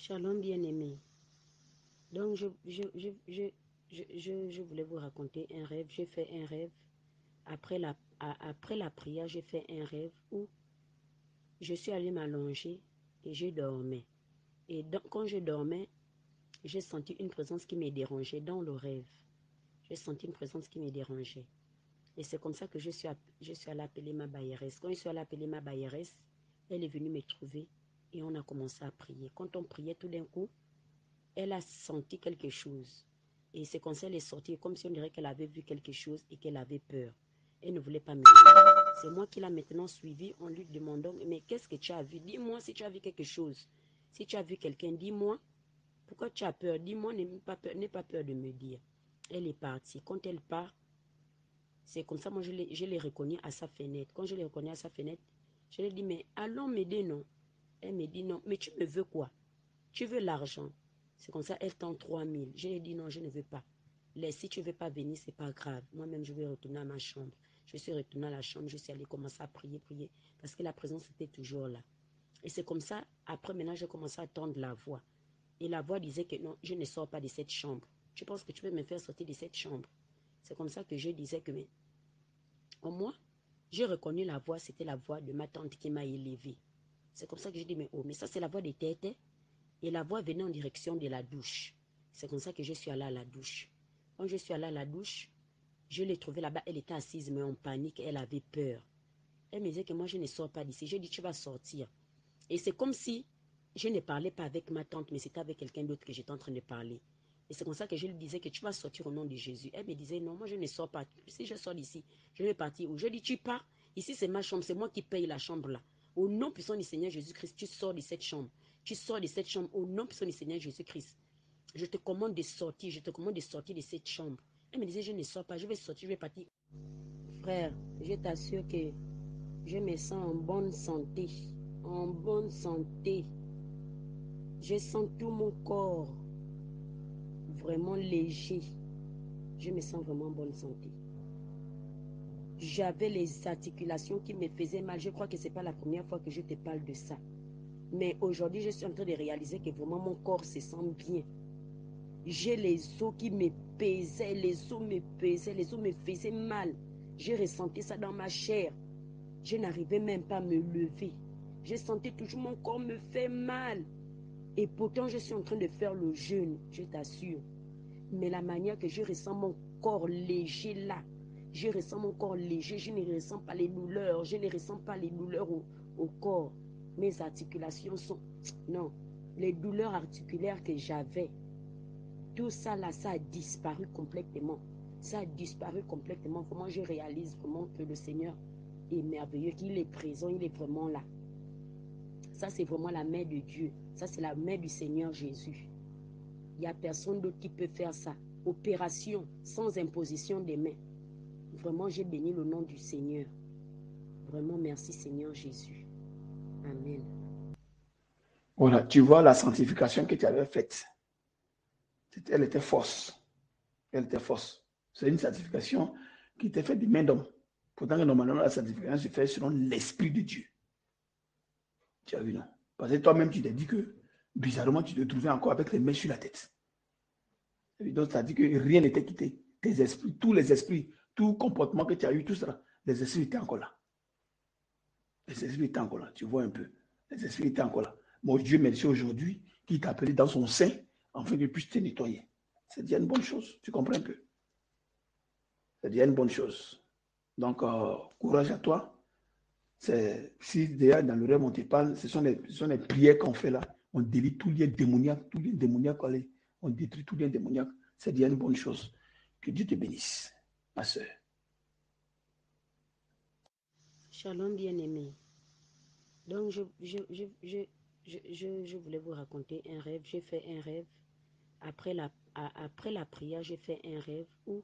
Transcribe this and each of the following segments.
Shalom bien-aimé. Donc, je voulais vous raconter un rêve. J'ai fait un rêve. Après la prière, j'ai fait un rêve où je suis allée m'allonger et je dormais. Et quand je dormais, j'ai senti une présence qui me dérangeait dans le rêve. J'ai senti une présence qui me dérangeait. Et c'est comme ça que je suis allée appeler ma bailleresse. Quand je suis allée appeler ma bailleresse, elle est venue me trouver et on a commencé à prier. Quand on priait tout d'un coup, elle a senti quelque chose. Et c'est comme ça qu'elle est sortie, comme si on dirait qu'elle avait vu quelque chose et qu'elle avait peur. Elle ne voulait pas me dire. C'est moi qui l'ai maintenant suivie en lui demandant, mais qu'est-ce que tu as vu? Dis-moi si tu as vu quelque chose. Si tu as vu quelqu'un, dis-moi. Pourquoi tu as peur? Dis-moi, n'aie pas peur de me dire. Elle est partie. Quand elle part, c'est comme ça, moi je l'ai reconnue à sa fenêtre. Quand je l'ai reconnue à sa fenêtre, je lui ai dit, mais allons m'aider, non? Elle me dit, non, mais tu me veux quoi? Tu veux l'argent? C'est comme ça, elle tend 3000. Je lui ai dit, non, je ne veux pas. Si tu ne veux pas venir, ce n'est pas grave. Moi-même, je vais retourner à ma chambre. Je suis retournée à la chambre, je suis allée commencer à prier, parce que la présence était toujours là. Et c'est comme ça, après, maintenant, j'ai commencé à entendre la voix. Et la voix disait que non, je ne sors pas de cette chambre. Tu penses que tu peux me faire sortir de cette chambre? C'est comme ça que je disais que, mais, au moins, j'ai reconnu la voix, c'était la voix de ma tante qui m'a élevée. C'est comme ça que j'ai dit, mais oh, mais ça c'est la voix des têtes. Et la voix venait en direction de la douche. C'est comme ça que je suis allée à la douche. Quand je suis allée à la douche, je l'ai trouvée là-bas, elle était assise, mais en panique, elle avait peur. Elle me disait que moi, je ne sors pas d'ici. J'ai dit, tu vas sortir. Et c'est comme si je ne parlais pas avec ma tante, mais c'était avec quelqu'un d'autre que j'étais en train de parler. Et c'est comme ça que je lui disais que tu vas sortir au nom de Jésus. Elle me disait, non, moi je ne sors pas. Si je sors d'ici, je vais partir où? Je dis, tu pars. Ici, c'est ma chambre, c'est moi qui paye la chambre là. Au nom puissant du Seigneur Jésus-Christ, tu sors de cette chambre. Tu sors de cette chambre au nom puissant du Seigneur Jésus-Christ. Je te commande de sortir, je te commande de sortir de cette chambre. Elle me disait, je ne sors pas, je vais sortir, je vais partir. Frère, je t'assure que je me sens en bonne santé. En bonne santé. Je sens tout mon corps vraiment léger. Je me sens vraiment en bonne santé. J'avais les articulations qui me faisaient mal. Je crois que ce n'est pas la première fois que je te parle de ça. Mais aujourd'hui, je suis en train de réaliser que vraiment mon corps se sent bien. J'ai les os qui me pesaient, les os me pesaient, les os me faisaient mal. J'ai ressenti ça dans ma chair. Je n'arrivais même pas à me lever. Je sentais toujours mon corps me fait mal. Et pourtant, je suis en train de faire le jeûne, je t'assure. Mais la manière que je ressens mon corps léger là, je ressens mon corps léger, je ne ressens pas les douleurs, je ne ressens pas les douleurs au corps. Mes articulations sont... Non, les douleurs articulaires que j'avais, tout ça là, ça a disparu complètement. Ça a disparu complètement. Vraiment, je réalise vraiment que le Seigneur est merveilleux, qu'il est présent, il est vraiment là. Ça, c'est vraiment la main de Dieu. Ça, c'est la main du Seigneur Jésus. Il n'y a personne d'autre qui peut faire ça. Opération sans imposition des mains. Vraiment, j'ai béni le nom du Seigneur. Vraiment, merci Seigneur Jésus. Amen. Voilà, tu vois la sanctification que tu avais faite. Elle était fausse. Elle était fausse. C'est une sanctification qui était faite des mains d'homme. Pourtant que normalement, la sanctification se fait selon l'Esprit de Dieu. Tu as vu, non? Parce que toi-même, tu t'es dit que, bizarrement, tu te trouvais encore avec les mains sur la tête. Donc, ça dit que rien n'était quitté. Tes esprits, tous les esprits, tout comportement que tu as eu, tout ça, les esprits étaient encore là. Les esprits étaient encore là. Tu vois un peu. Les esprits étaient encore là. Mon Dieu merci aujourd'hui qui t'a appelé dans son sein afin qu'il puisse te nettoyer. C'est déjà une bonne chose. Tu comprends un peu? C'est déjà une bonne chose. Donc, courage à toi. Si déjà dans le rêve on te parle, ce sont les prières qu'on fait là. On délie tout lien démoniaque, allez, on détruit tout lien démoniaque. C'est déjà une bonne chose. Que Dieu te bénisse, ma soeur. Shalom bien-aimé. Donc, je voulais vous raconter un rêve. J'ai fait un rêve. Après la prière, j'ai fait un rêve où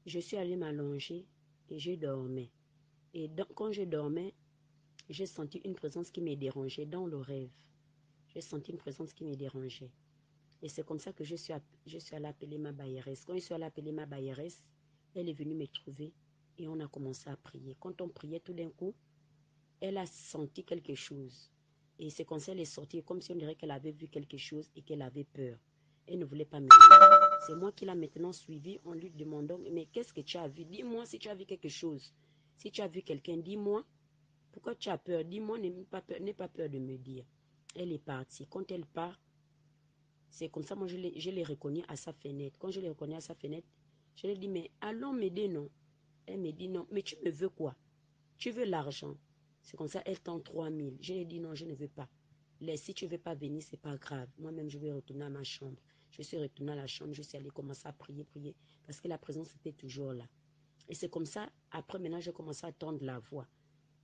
je suis allée m'allonger et je dormais. Et quand je dormais, j'ai senti une présence qui me dérangeait dans le rêve. J'ai senti une présence qui me dérangeait. Et c'est comme ça que je suis allée appeler ma bailleresse. Quand je suis allée appeler ma bailleresse, elle est venue me trouver et on a commencé à prier. Quand on priait tout d'un coup, elle a senti quelque chose. Et c'est comme ça qu'elle est sortie, comme si on dirait qu'elle avait vu quelque chose et qu'elle avait peur. Elle ne voulait pas me dire. C'est moi qui l'ai maintenant suivie en lui demandant, mais qu'est-ce que tu as vu? Dis-moi si tu as vu quelque chose. Si tu as vu quelqu'un, dis-moi. Pourquoi tu as peur? Dis-moi, n'aie pas peur de me dire. Elle est partie. Quand elle part, c'est comme ça, moi je l'ai reconnue à sa fenêtre. Quand je l'ai reconnue à sa fenêtre, je lui ai dit, mais allons m'aider, non? Elle me dit, non, mais tu me veux quoi? Tu veux l'argent? C'est comme ça, elle tend 3000. Je lui ai dit, non, je ne veux pas. Si tu ne veux pas venir, ce n'est pas grave. Moi-même, je vais retourner à ma chambre. Je suis retournée à la chambre, je suis allée commencer à prier, parce que la présence était toujours là. Et c'est comme ça, après, maintenant, j'ai commencé à entendre la voix.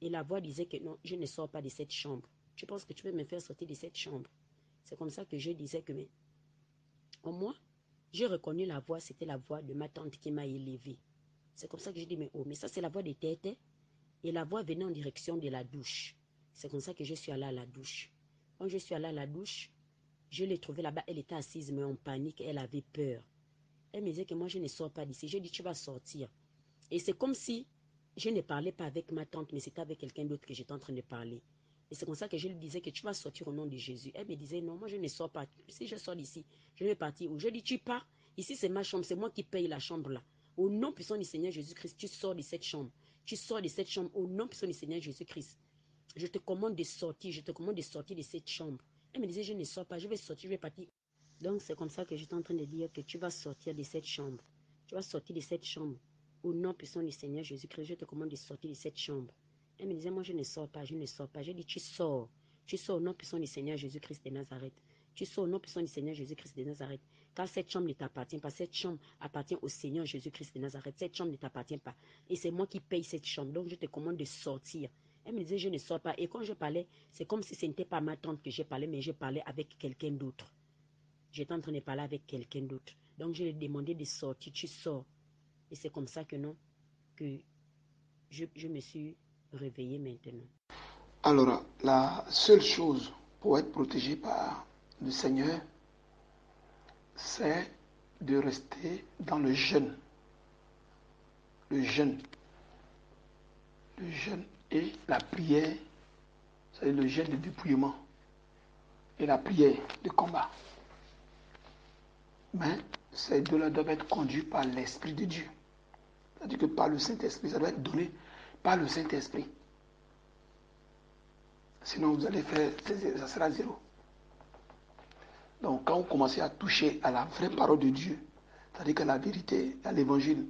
Et la voix disait que non, je ne sors pas de cette chambre. Tu penses que tu peux me faire sortir de cette chambre? C'est comme ça que je disais que, mais, au moins, j'ai reconnu la voix, c'était la voix de ma tante qui m'a élevée. C'est comme ça que j'ai dit, mais oh, mais ça c'est la voix des têtes. Et la voix venait en direction de la douche. C'est comme ça que je suis allée à la douche. Quand je suis allée à la douche, je l'ai trouvée là-bas, elle était assise, mais en panique, elle avait peur. Elle me disait que moi, je ne sors pas d'ici. Je dis, tu vas sortir. Et c'est comme si je ne parlais pas avec ma tante, mais c'était avec quelqu'un d'autre que j'étais en train de parler. Et c'est comme ça que je lui disais que tu vas sortir au nom de Jésus. Elle me disait, non, moi je ne sors pas. Si je sors d'ici, je vais partir où? Je dis, tu pars. Ici, c'est ma chambre. C'est moi qui paye la chambre là. Au nom puissant du Seigneur Jésus-Christ, tu sors de cette chambre. Tu sors de cette chambre au nom puissant du Seigneur Jésus-Christ. Je te commande de sortir. Je te commande de sortir de cette chambre. Elle me disait, je ne sors pas. Je vais sortir, je vais partir. Donc, c'est comme ça que j'étais en train de dire que tu vas sortir de cette chambre. Tu vas sortir de cette chambre. Au nom puissant du Seigneur Jésus-Christ, je te commande de sortir de cette chambre. Elle me disait, moi, je ne sors pas, je ne sors pas. J'ai dit, tu sors. Tu sors au nom puissant du Seigneur Jésus-Christ de Nazareth. Tu sors au nom puissant du Seigneur Jésus-Christ de Nazareth. Car cette chambre ne t'appartient pas. Cette chambre appartient au Seigneur Jésus-Christ de Nazareth. Cette chambre ne t'appartient pas. Et c'est moi qui paye cette chambre. Donc, je te commande de sortir. Elle me disait, je ne sors pas. Et quand je parlais, c'est comme si ce n'était pas ma tante que je parlais, mais je parlais avec quelqu'un d'autre. J'étais en train de parler avec quelqu'un d'autre. Donc, je lui ai demandé de sortir. Tu sors. Et c'est comme ça que non, que je me suis réveillée maintenant. Alors, la seule chose pour être protégé par le Seigneur, c'est de rester dans le jeûne. Le jeûne. Le jeûne et la prière, c'est le jeûne de dépouillement et la prière de combat. Mais ces deux-là doivent être conduits par l'Esprit de Dieu. C'est-à-dire que par le Saint-Esprit, ça doit être donné par le Saint-Esprit. Sinon, vous allez faire, ça sera zéro. Donc, quand vous commencez à toucher à la vraie parole de Dieu, c'est-à-dire que la vérité, à l'évangile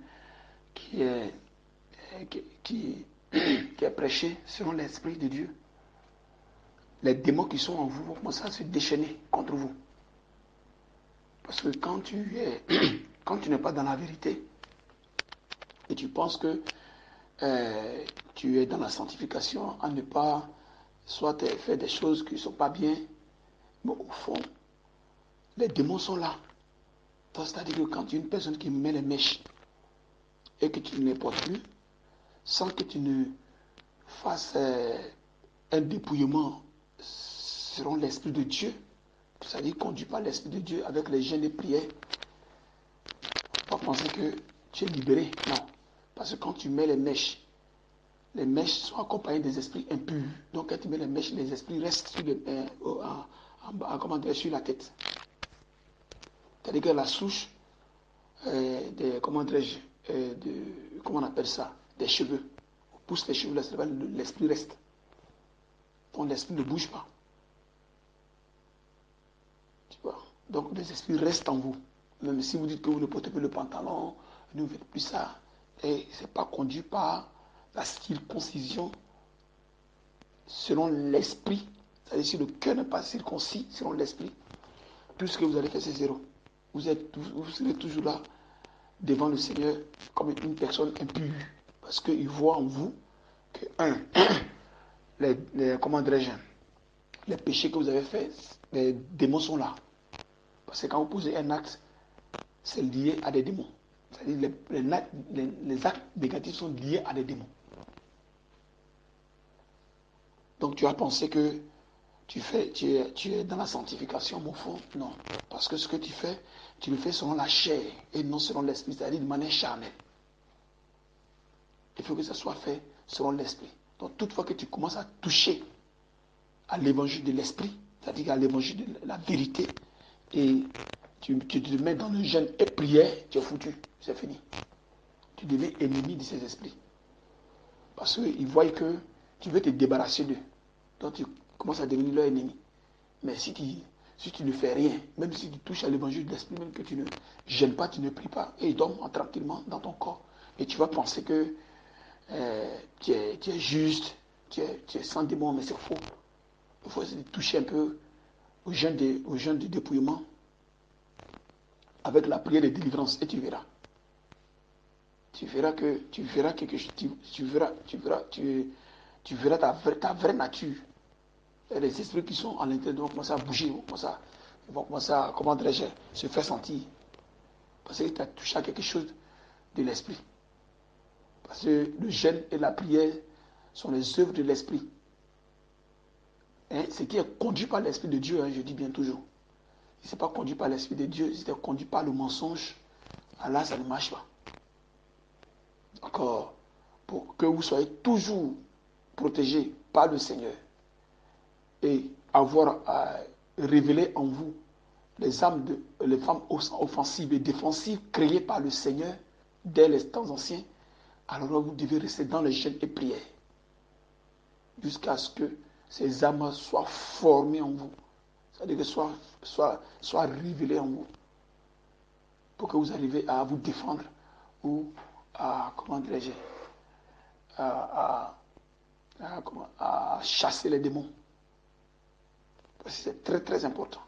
qui est, qui est prêché selon l'Esprit de Dieu, les démons qui sont en vous vont commencer à se déchaîner contre vous. Parce que quand tu n'es pas dans la vérité et tu penses que tu es dans la sanctification à ne pas soit faire des choses qui ne sont pas bien, mais au fond, les démons sont là. C'est-à-dire que quand tu es une personne qui met les mèches et que tu ne les portes plus, sans que tu ne fasses un dépouillement selon l'Esprit de Dieu, c'est-à-dire conduit par l'Esprit de Dieu avec les jeûnes et prières, pas penser que tu es libéré. Non. Parce que quand tu mets les mèches sont accompagnées des esprits impurs. Donc quand tu mets les mèches, les esprits restent sur, sur la tête. C'est-à-dire que la souche comment on appelle ça, des cheveux. On pousse les cheveux, là, l'esprit reste. Donc l'esprit ne bouge pas. Tu vois. Donc les esprits restent en vous. Même si vous dites que vous ne portez plus le pantalon, ne faites plus ça. Et ce n'est pas conduit par la circoncision selon l'esprit. C'est-à-dire si le cœur n'est pas circoncis selon l'esprit, tout ce que vous allez faire, c'est zéro. Vous serez toujours là devant le Seigneur comme une personne impure. Parce qu'il voit en vous que, comment dirais-je, les péchés que vous avez faits, les démons sont là. Parce que quand vous posez un acte, c'est lié à des démons. C'est-à-dire les actes négatifs sont liés à des démons. Donc tu as pensé que tu es dans la sanctification, mon fond. Non. Parce que ce que tu fais, tu le fais selon la chair et non selon l'esprit, c'est-à-dire de manière charnelle. Il faut que ça soit fait selon l'esprit. Donc, toutefois que tu commences à toucher à l'évangile de l'esprit, c'est-à-dire à l'évangile de la vérité, et tu te mets dans le jeûne et prière, tu es foutu, c'est fini. Tu deviens ennemi de ces esprits. Parce qu'ils voient que tu veux te débarrasser d'eux. Donc tu commences à devenir leur ennemi. Mais si tu ne fais rien, même si tu touches à l'évangile de l'esprit, même que tu ne gênes pas, tu ne pries pas, et ils dorment tranquillement dans ton corps. Et tu vas penser que tu es juste, tu es sans démon, mais c'est faux. Il faut toucher un peu au jeûne de dépouillement avec la prière de délivrance et tu verras. Tu verras quelque chose, tu verras ta vraie nature. Et les esprits qui sont à l'intérieur vont commencer à bouger, ils vont commencer à, comment dirais-je, se faire sentir. Parce que tu as touché à quelque chose de l'esprit. Parce que le jeûne et la prière sont les œuvres de l'esprit. Hein, ce qui est conduit par l'esprit de Dieu, hein, je dis bien toujours. Si ce n'est pas conduit par l'esprit de Dieu, si c'est conduit par le mensonge, là, ça ne marche pas. Encore, pour que vous soyez toujours protégés par le Seigneur et avoir révélé en vous les femmes offensives et défensives créées par le Seigneur dès les temps anciens, alors vous devez rester dans le jeûne et prière jusqu'à ce que ces âmes soient formées en vous, c'est-à-dire que soient révélées en vous, pour que vous arriviez à vous défendre ou à, comment dirais-je, à, à chasser les démons. Parce que c'est très très important.